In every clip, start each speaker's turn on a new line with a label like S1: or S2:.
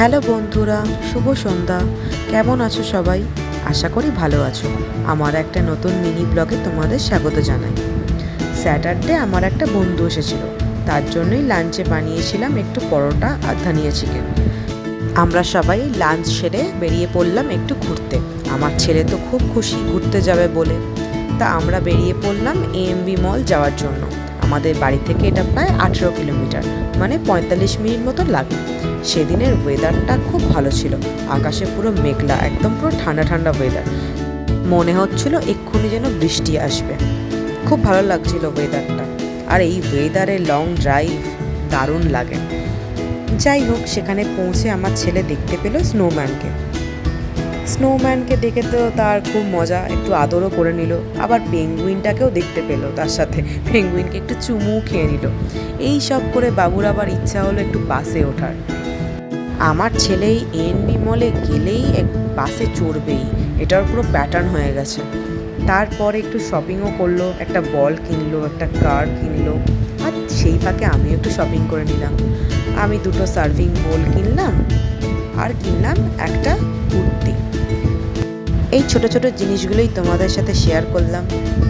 S1: Hello বন্ধুরা, শুভ সন্ধ্যা। কেমন আছো সবাই? আশা করি ভালো আছো। আমার একটা নতুন মিনি ব্লগে তোমাদের স্বাগত জানাই। স্যাটারডে আমার একটা বন্ধু এসেছিল, তার জন্যই লাঞ্চে বানিয়েছিলাম একটু পরোটা আর ধানিয়া চিকেন। আমরা সবাই লাঞ্চ সেরে বেরিয়ে পড়লাম একটু ঘুরতে। আমার ছেলে তো খুব খুশি ঘুরতে যাবে বলে। তা আমরা বেরিয়ে পড়লাম এএমবি মল যাওয়ার জন্য। আমাদের বাড়ি থেকে এটা প্রায় 18 কিলোমিটার, মানে 45 মিনিট মতো লাগে। সেদিনের ওয়েদারটা খুব ভালো ছিল, আকাশে পুরো মেঘলা, একদম পুরো ঠান্ডা ঠান্ডা ওয়েদার। মনে হচ্ছিল এক্ষুনি যেন বৃষ্টি আসবে। খুব ভালো লাগছিল ওয়েদারটা, আর এই ওয়েদারে লং ড্রাইভ দারুণ লাগে। যাই হোক, সেখানে পৌঁছে আমার ছেলে দেখতে পেল স্নোম্যানকে দেখে তো তার খুব মজা, একটু আদরও করে নিল। আবার পেঙ্গুইনটাকেও দেখতে পেল, তার সাথে পেঙ্গুইনকে একটু চুমু খেয়ে নিল। এই সব করে বাবুর আবার ইচ্ছা হলো একটু বাসে ওঠার। আমার ছেলেই এএনবি মলে গেলেই বাসে চড়বেই, এটার পুরো প্যাটার্ন হয়ে গেছে। তারপরে একটু শপিংও করলো, একটা বল কিনলো, একটা কার কিনলো, আর সেই ফাঁকে আমিও একটু শপিং করে নিলাম। আমি দুটো সার্ভিং বোল কিনলাম, আর কিনলাম একটা কুর্তি। এই ছোট ছোট জিনিসগুলোই তোমাদের সাথে শেয়ার করলাম।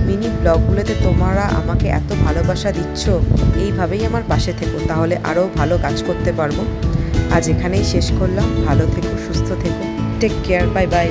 S1: মিনি ব্লগগুলোতে তোমরা আমাকে এত ভালোবাসা দিচ্ছ, এইভাবেই আমার পাশে থেকো, তাহলে আরও ভালো কাজ করতে পারবো। আজ এখানেই শেষ করলাম। ভালো থেকো, সুস্থ থেকো, টেক কেয়ার, বাই বাই।